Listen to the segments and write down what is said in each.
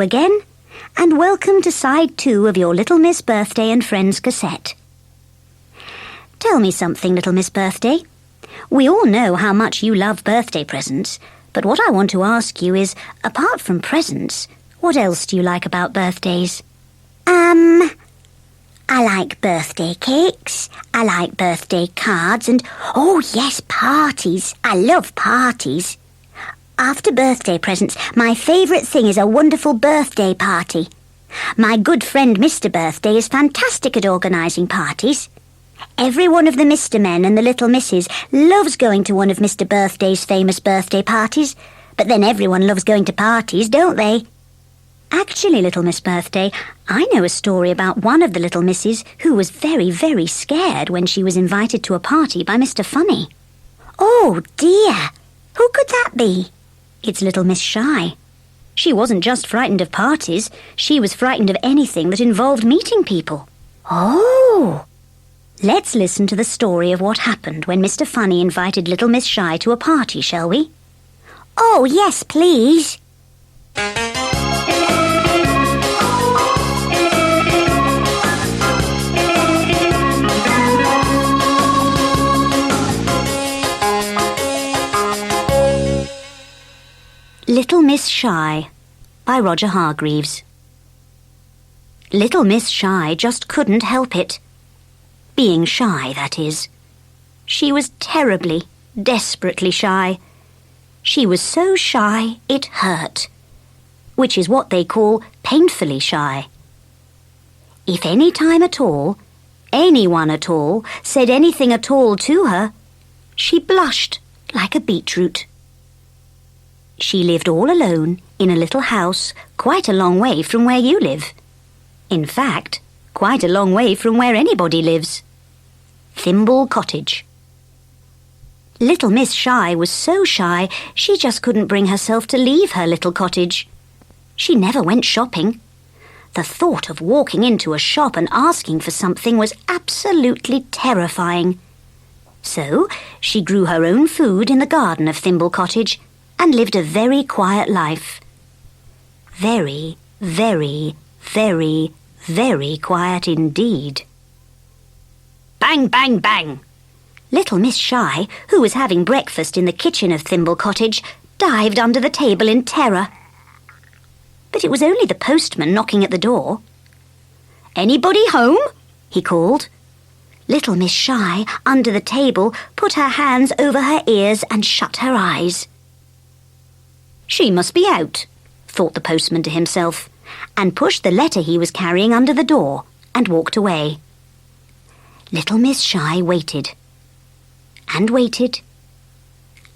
Hello again, and welcome to side 2 of your Little Miss Birthday and Friends cassette. Tell me something, Little Miss Birthday. We all know how much you love birthday presents, but what I want to ask you is, apart from presents, what else do you like about birthdays? I like birthday cakes, I like birthday cards, and, oh yes, parties. I love parties. After birthday presents, my favourite thing is a wonderful birthday party. My good friend Mr. Birthday is fantastic at organising parties. Every one of the Mr. Men and the little misses loves going to one of Mr. Birthday's famous birthday parties, but then everyone loves going to parties, don't they? Actually, Little Miss Birthday, I know a story about one of the little misses who was very, very scared when she was invited to a party by Mr. Funny. Oh dear, who could that be? It's Little Miss Shy. She wasn't just frightened of parties, she was frightened of anything that involved meeting people. Oh! Let's listen to the story of what happened when Mr. Funny invited Little Miss Shy to a party, shall we? Oh, yes, please. Little Miss Shy by Roger Hargreaves. Little Miss Shy just couldn't help it. Being shy, that is. She was terribly, desperately shy. She was so shy it hurt, which is what they call painfully shy. If any time at all, anyone at all, said anything at all to her, she blushed like a beetroot. She lived all alone in a little house quite a long way from where you live. In fact, quite a long way from where anybody lives. Thimble Cottage. Little Miss Shy was so shy she just couldn't bring herself to leave her little cottage. She never went shopping. The thought of walking into a shop and asking for something was absolutely terrifying. So she grew her own food in the garden of Thimble Cottage and lived a very quiet life. Very, very, very, very quiet indeed. Bang, bang, bang! Little Miss Shy, who was having breakfast in the kitchen of Thimble Cottage, dived under the table in terror. But it was only the postman knocking at the door. "Anybody home?" he called. Little Miss Shy, under the table, put her hands over her ears and shut her eyes. "She must be out," thought the postman to himself, and pushed the letter he was carrying under the door and walked away. Little Miss Shy waited, and waited,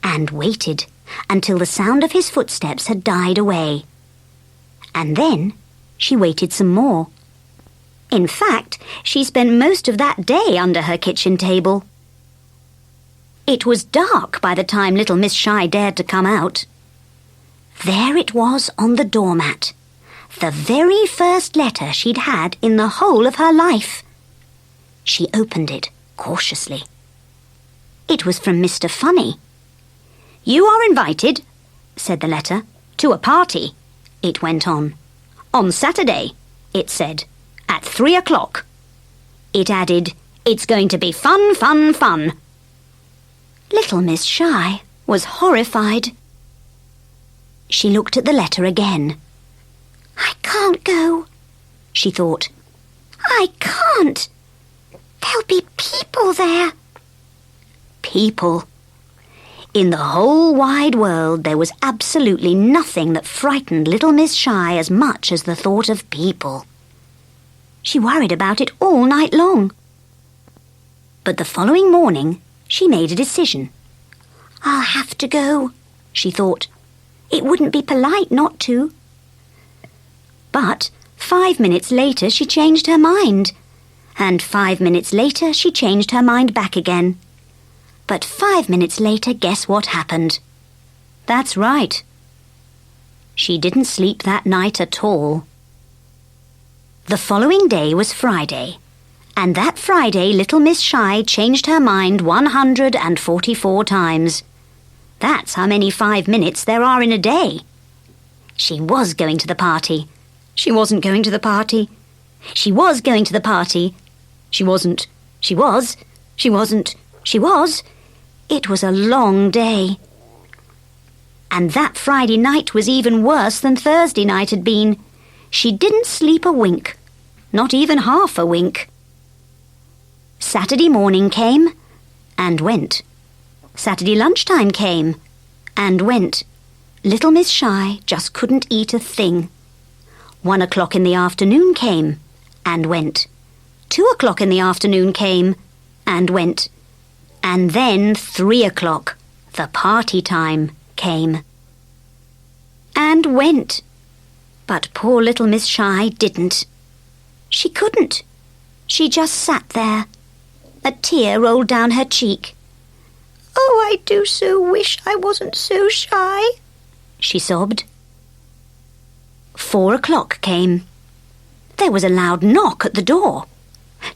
and waited until the sound of his footsteps had died away. And then she waited some more. In fact, she spent most of that day under her kitchen table. It was dark by the time Little Miss Shy dared to come out. There it was on the doormat, the very first letter she'd had in the whole of her life. She opened it cautiously. It was from Mr. Funny. "You are invited," said the letter, "to a party," it went on. "On Saturday," it said, "at 3 o'clock. It added, "It's going to be fun, fun, fun." Little Miss Shy was horrified. She looked at the letter again. "I can't go," she thought. "I can't. There'll be people there." People. In the whole wide world there was absolutely nothing that frightened Little Miss Shy as much as the thought of people. She worried about it all night long. But the following morning she made a decision. "I'll have to go," she thought. "It wouldn't be polite not to." But 5 minutes later she changed her mind. And 5 minutes later she changed her mind back again. But 5 minutes later, guess what happened? That's right. She didn't sleep that night at all. The following day was Friday, and that Friday Little Miss Shy changed her mind 144 times. That's how many 5 minutes there are in a day. She was going to the party, She wasn't going to the party. She was going to the party. She wasn't. She was. She wasn't. She was. It was a long day. And that Friday night was even worse than Thursday night had been. She didn't sleep a wink. Not even half a wink. Saturday morning came and went. Saturday lunchtime came and went. Little Miss Shy just couldn't eat a thing. 1 o'clock in the afternoon came and went. 2 o'clock in the afternoon came and went. And then 3 o'clock, the party time, came and went. But poor little Miss Shy didn't. She couldn't. She just sat there. A tear rolled down her cheek. "Oh, I do so wish I wasn't so shy," she sobbed. 4 o'clock came. There was a loud knock at the door.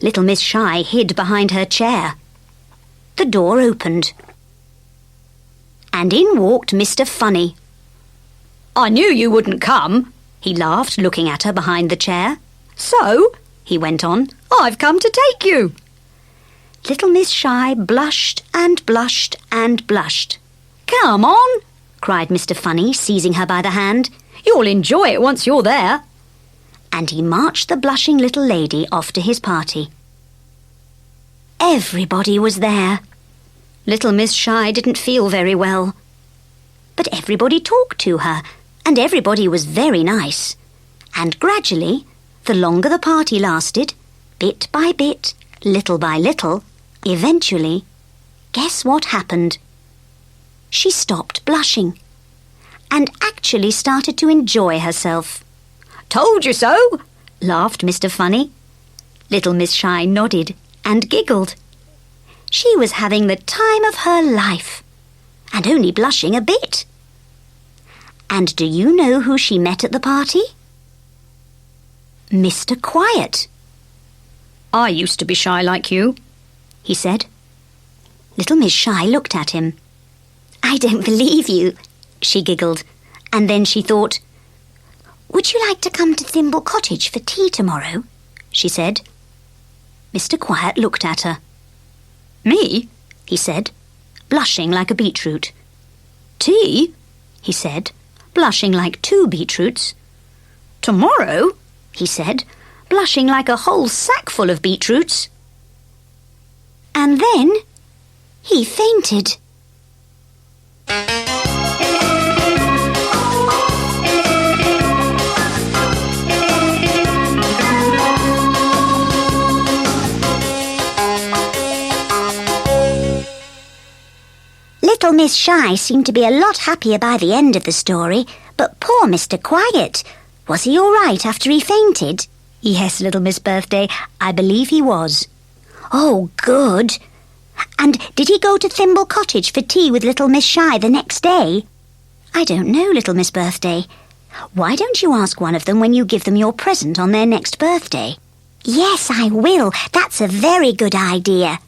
Little Miss Shy hid behind her chair. The door opened. And in walked Mr. Funny. "I knew you wouldn't come," he laughed, looking at her behind the chair. "So," he went on, "I've come to take you." Little Miss Shy blushed and blushed and blushed. "Come on," cried Mr. Funny, seizing her by the hand. "You'll enjoy it once you're there." And he marched the blushing little lady off to his party. Everybody was there. Little Miss Shy didn't feel very well. But everybody talked to her, and everybody was very nice. And gradually, the longer the party lasted, bit by bit, little by little, eventually, guess what happened? She stopped blushing and actually started to enjoy herself. "Told you so," laughed Mr. Funny. Little Miss Shy nodded and giggled. She was having the time of her life, and only blushing a bit. And do you know who she met at the party? Mr. Quiet. "I used to be shy like you," he said. Little Miss Shy looked at him. "I don't believe you," she giggled, and then she thought, "Would you like to come to Thimble Cottage for tea tomorrow?" she said. Mr. Quiet looked at her. "Me?" he said, blushing like a beetroot. "Tea?" he said, blushing like 2 beetroots. "Tomorrow?" he said, blushing like a whole sackful of beetroots. And then he fainted. Little Miss Shy seemed to be a lot happier by the end of the story, but poor Mr. Quiet. Was he all right after he fainted? Yes, little Miss Birthday, I believe he was. Oh, good. And did he go to Thimble Cottage for tea with little Miss Shy the next day? I don't know, little Miss Birthday. Why don't you ask one of them when you give them your present on their next birthday? Yes, I will. That's a very good idea.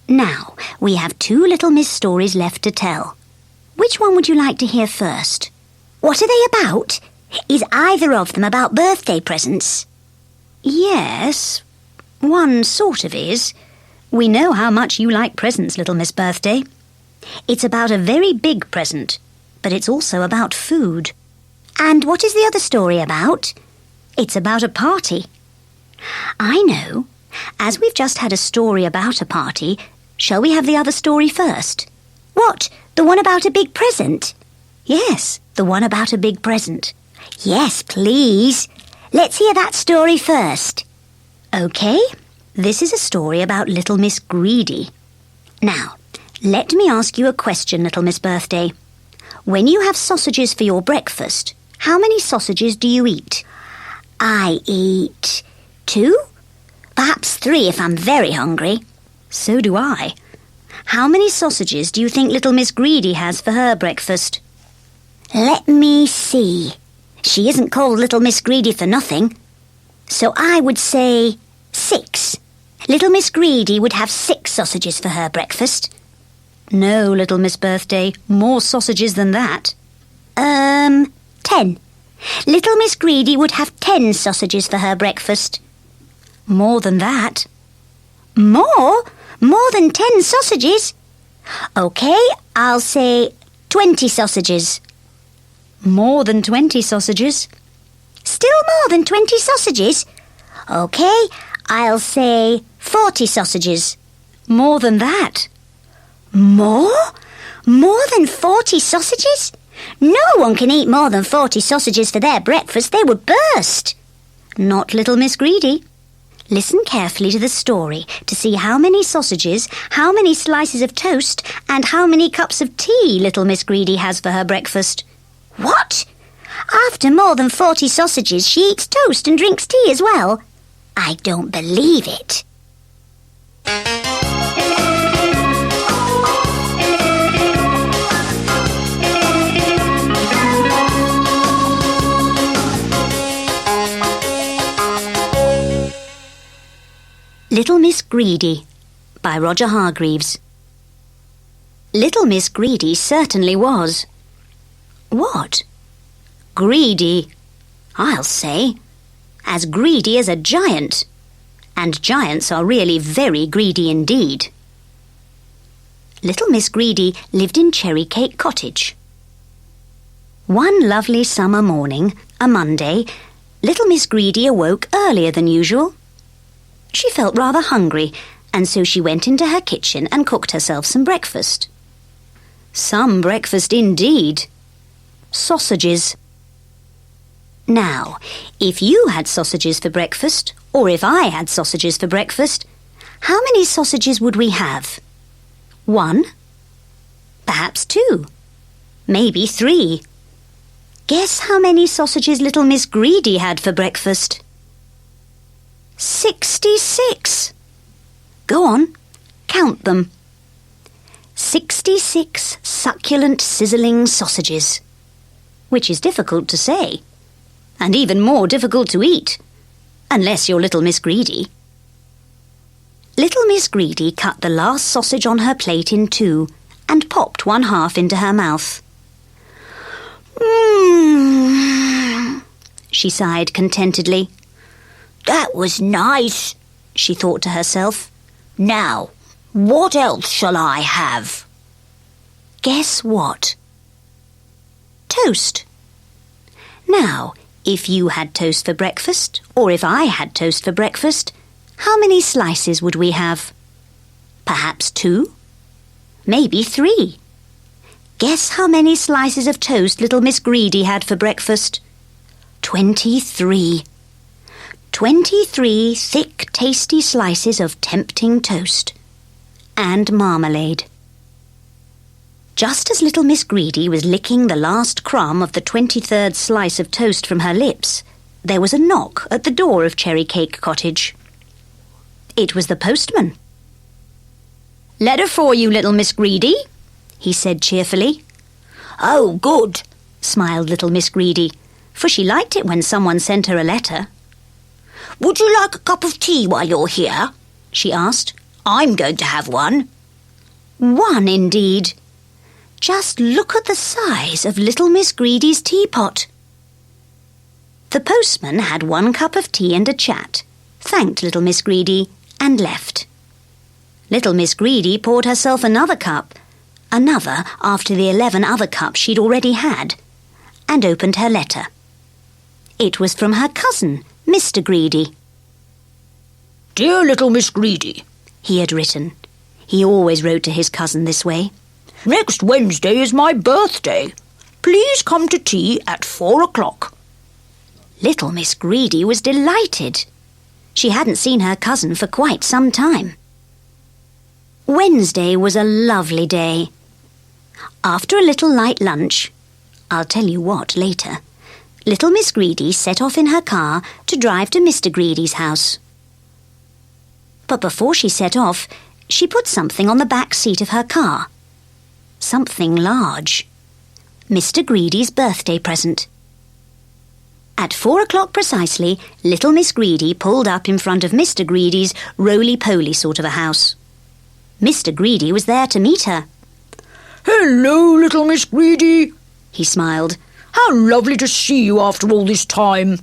Now, we have 2 Little Miss stories left to tell. Which one would you like to hear first? What are they about? Is either of them about birthday presents? Yes, one sort of is. We know how much you like presents, little Miss Birthday. It's about a very big present, but it's also about food. And what is the other story about? It's about a party. I know. As we've just had a story about a party, shall we have the other story first? What? The one about a big present? Yes, the one about a big present. Yes, please. Let's hear that story first. OK, this is a story about Little Miss Greedy. Now, let me ask you a question, little Miss Birthday. When you have sausages for your breakfast, how many sausages do you eat? I eat 2? Perhaps 3 if I'm very hungry. So do I. How many sausages do you think little Miss Greedy has for her breakfast? Let me see. She isn't called Little Miss Greedy for nothing. So I would say 6. Little Miss Greedy would have 6 sausages for her breakfast. No, little Miss Birthday, more sausages than that. 10. Little Miss Greedy would have 10 sausages for her breakfast. More than that. More? More than 10 sausages? OK, I'll say 20 sausages. More than 20 sausages. Still more than 20 sausages? OK, I'll say 40 sausages. More than that. More? More than 40 sausages? No one can eat more than 40 sausages for their breakfast. They would burst. Not Little Miss Greedy. Listen carefully to the story to see how many sausages, how many slices of toast, and how many cups of tea Little Miss Greedy has for her breakfast. What? After more than 40 sausages, she eats toast and drinks tea as well? I don't believe it. Little Miss Greedy by Roger Hargreaves. Little Miss Greedy certainly was. What? Greedy, I'll say. As greedy as a giant. And giants are really very greedy indeed. Little Miss Greedy lived in Cherry Cake Cottage. One lovely summer morning, a Monday, Little Miss Greedy awoke earlier than usual. She felt rather hungry, and so she went into her kitchen and cooked herself some breakfast. Some breakfast indeed. Sausages. Now, if you had sausages for breakfast, or if I had sausages for breakfast, how many sausages would we have? 1? Perhaps 2. Maybe 3. Guess how many sausages Little Miss Greedy had for breakfast? 66. Go on, count them. 66 succulent, sizzling sausages. Which is difficult to say, and even more difficult to eat, unless you're Little Miss Greedy. Little Miss Greedy cut the last sausage on her plate in 2 and popped one half into her mouth. She sighed contentedly. That was nice, she thought to herself. Now, what else shall I have? Guess what? Toast. Now, if you had toast for breakfast, or if I had toast for breakfast, how many slices would we have? Perhaps 2? Maybe 3. Guess how many slices of toast Little Miss Greedy had for breakfast? 23. 23 thick, tasty slices of tempting toast. And marmalade. Just as Little Miss Greedy was licking the last crumb of the 23rd slice of toast from her lips, there was a knock at the door of Cherry Cake Cottage. It was the postman. "Letter for you, Little Miss Greedy," he said cheerfully. "Oh, good," smiled Little Miss Greedy, for she liked it when someone sent her a letter. "Would you like a cup of tea while you're here?" she asked. "I'm going to have one." One, indeed. Just look at the size of Little Miss Greedy's teapot. The postman had 1 cup of tea and a chat, thanked Little Miss Greedy, and left. Little Miss Greedy poured herself another cup, another after the 11 other cups she'd already had, and opened her letter. It was from her cousin, Mr. Greedy. "Dear Little Miss Greedy," he had written. He always wrote to his cousin this way. "Next Wednesday is my birthday. Please come to tea at 4 o'clock. Little Miss Greedy was delighted. She hadn't seen her cousin for quite some time. Wednesday was a lovely day. After a little light lunch, I'll tell you what later, Little Miss Greedy set off in her car to drive to Mr. Greedy's house. But before she set off, she put something on the back seat of her car. Something large. Mr. Greedy's birthday present. At 4 o'clock precisely, Little Miss Greedy pulled up in front of Mr. Greedy's roly-poly sort of a house. Mr. Greedy was there to meet her. "Hello, Little Miss Greedy," he smiled. How lovely to see you after all this time.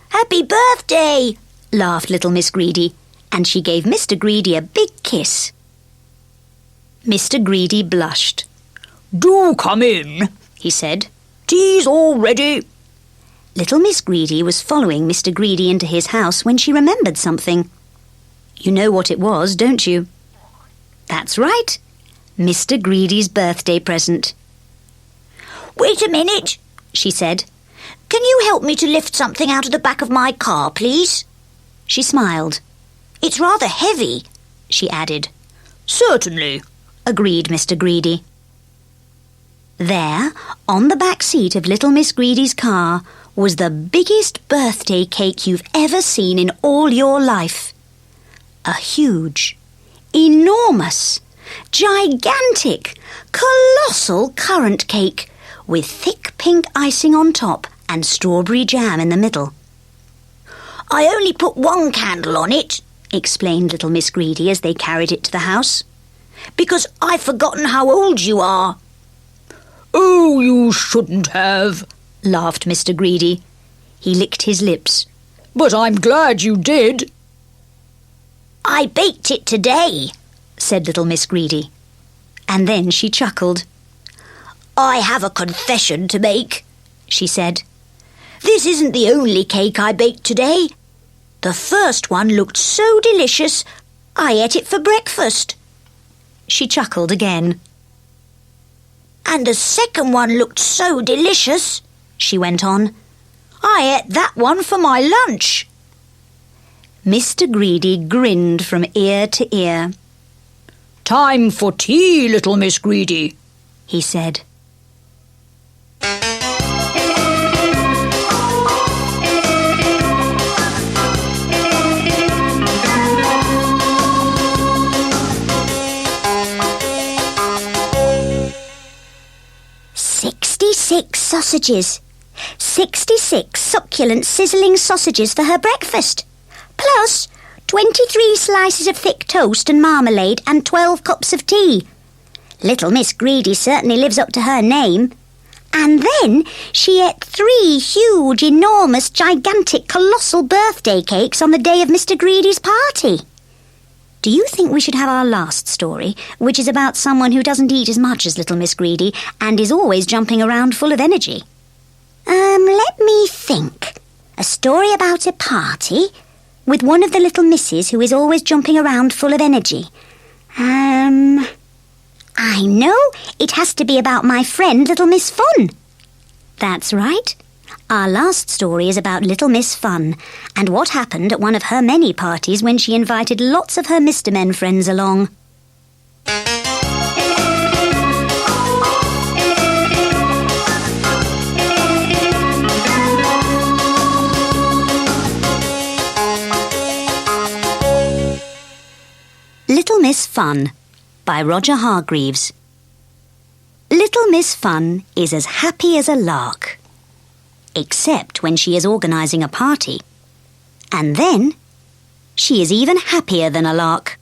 Happy birthday, laughed little Miss Greedy, and she gave Mr. Greedy a big kiss. Mr. Greedy blushed. Do come in, he said. Tea's all ready. Little Miss Greedy was following Mr. Greedy into his house when she remembered something. You know what it was, don't you? That's right, Mr. Greedy's birthday present. Wait a minute, she said. Can you help me to lift something out of the back of my car, please? She smiled. It's rather heavy, she added. Certainly, agreed Mr. Greedy. There, on the back seat of little Miss Greedy's car, was the biggest birthday cake you've ever seen in all your life. A huge, enormous, gigantic, colossal currant cake with thick pink icing on top and strawberry jam in the middle. I only put one candle on it, explained little Miss Greedy as they carried it to the house, because I've forgotten how old you are. Oh, you shouldn't have, laughed Mr. Greedy. He licked his lips. But I'm glad you did. I baked it today, said little Miss Greedy. And then she chuckled. I have a confession to make, she said. This isn't the only cake I baked today. The first one looked so delicious, I ate it for breakfast. She chuckled again. And the second one looked so delicious, she went on. I ate that one for my lunch. Mr. Greedy grinned from ear to ear. Time for tea, little Miss Greedy, he said. "66 sausages. 66 succulent, sizzling sausages for her breakfast. Plus 23 slices of thick toast and marmalade and 12 cups of tea. Little Miss Greedy certainly lives up to her name. And then she ate 3 huge, enormous, gigantic, colossal birthday cakes on the day of Mr. Greedy's party." Do you think we should have our last story, which is about someone who doesn't eat as much as little Miss Greedy and is always jumping around full of energy? Let me think. A story about a party with one of the little misses who is always jumping around full of energy. I know. It has to be about my friend Little Miss Fun. That's right. Our last story is about Little Miss Fun and what happened at one of her many parties when she invited lots of her Mr. Men friends along. Little Miss Fun by Roger Hargreaves. Little Miss Fun is as happy as a lark, except when she is organising a party. And then she is even happier than a lark.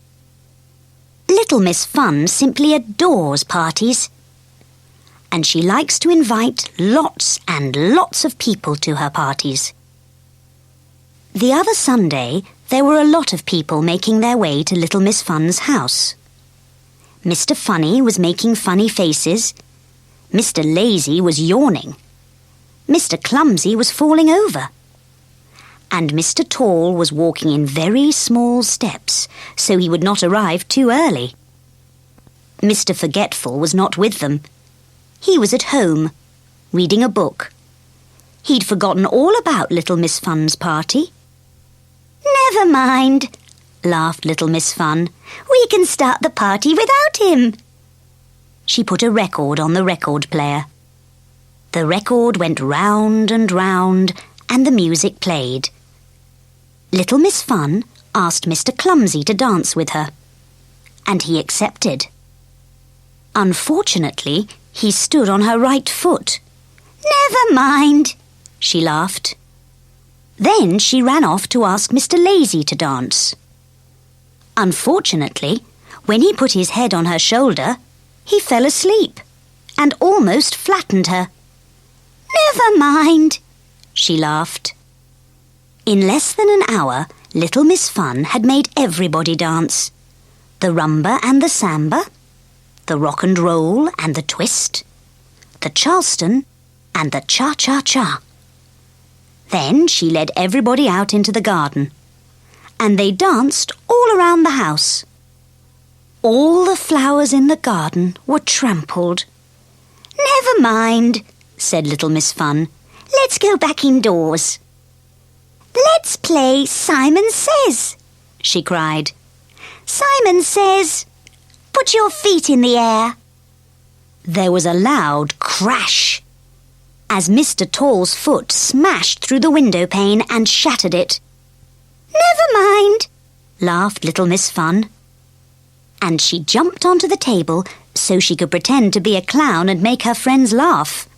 Little Miss Fun simply adores parties, and she likes to invite lots and lots of people to her parties. The other Sunday, there were a lot of people making their way to Little Miss Fun's house. Mr. Funny was making funny faces. Mr. Lazy was yawning. Mr. Clumsy was falling over. And Mr. Tall was walking in very small steps, so he would not arrive too early. Mr. Forgetful was not with them. He was at home, reading a book. He'd forgotten all about Little Miss Fun's party. "Never mind," laughed Little Miss Fun. "We can start the party without him." She put a record on the record player. The record went round and round, and the music played. Little Miss Fun asked Mr. Clumsy to dance with her, and he accepted. Unfortunately, he stood on her right foot. "Never mind," she laughed. Then she ran off to ask Mr. Lazy to dance. Unfortunately, when he put his head on her shoulder, he fell asleep and almost flattened her. Never mind, she laughed. In less than an hour, Little Miss Fun had made everybody dance. The rumba and the samba, the rock and roll and the twist, the Charleston and the cha-cha-cha. Then she led everybody out into the garden, and they danced all around the house. All the flowers in the garden were trampled. Never mind, said Little Miss Fun. Let's go back indoors. Let's play Simon Says, she cried. Simon Says, put your feet in the air. There was a loud crash as Mr. Tall's foot smashed through the window pane and shattered it. Never mind, laughed Little Miss Fun. And she jumped onto the table so she could pretend to be a clown and make her friends laugh.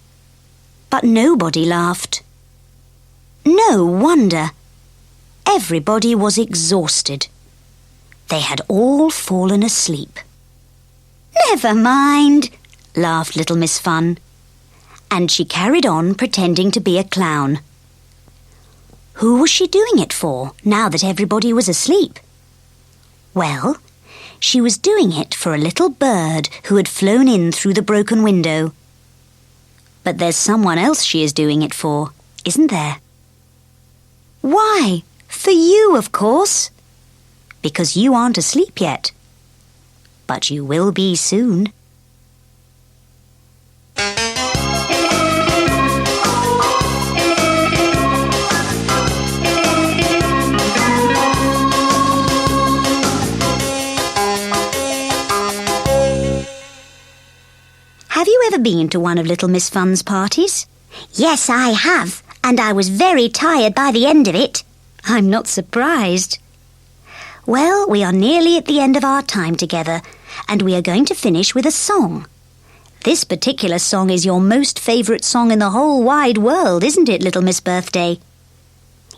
But nobody laughed. No wonder. Everybody was exhausted. They had all fallen asleep. Never mind, laughed Little Miss Fun. And she carried on pretending to be a clown. Who was she doing it for, now that everybody was asleep? Well, she was doing it for a little bird who had flown in through the broken window. But there's someone else she is doing it for, isn't there? Why, for you, of course. Because you aren't asleep yet. But you will be soon. Have you ever been to one of Little Miss Fun's parties? Yes, I have, and I was very tired by the end of it. I'm not surprised. Well, we are nearly at the end of our time together, and we are going to finish with a song. This particular song is your most favourite song in the whole wide world, isn't it, Little Miss Birthday?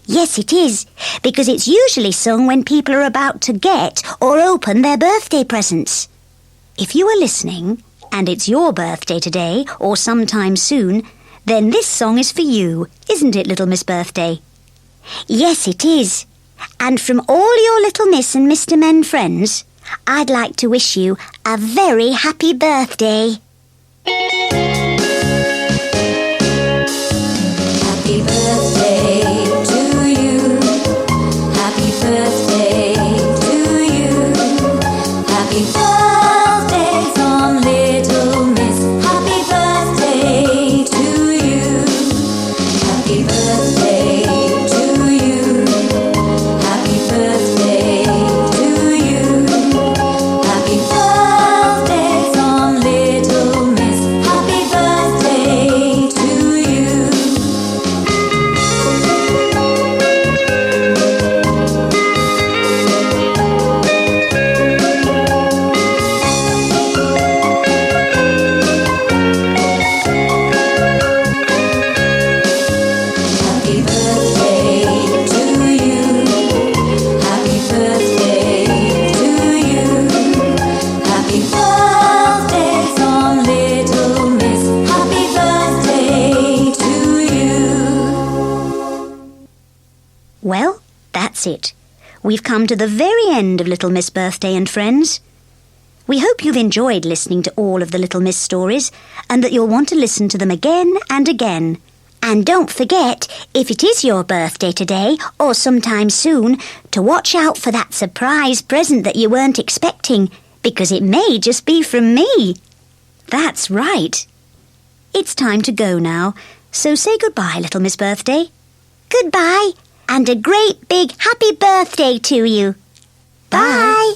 Yes, it is, because it's usually sung when people are about to get or open their birthday presents. If you are listening, and it's your birthday today or sometime soon, then this song is for you, isn't it, Little Miss Birthday? Yes, it is. And from all your Little Miss and Mr. Men friends, I'd like to wish you a very happy birthday. Happy birthday to you. Happy birthday to you. Happy birthday from Little Miss. Happy birthday to you. Happy birthday to you. Happy birthday to you. Happy birthday from Little Miss. Happy birthday to you. Happy birthday to you. Happy birthday to you. Happy birthday from Little Miss. Happy birthday to you. Well, that's it. We've come to the very end of Little Miss Birthday and Friends. We hope you've enjoyed listening to all of the Little Miss stories and that you'll want to listen to them again and again. And don't forget, if it is your birthday today or sometime soon, to watch out for that surprise present that you weren't expecting, because it may just be from me. That's right. It's time to go now, so say goodbye, Little Miss Birthday. Goodbye, and a great big happy birthday to you. Bye. Bye.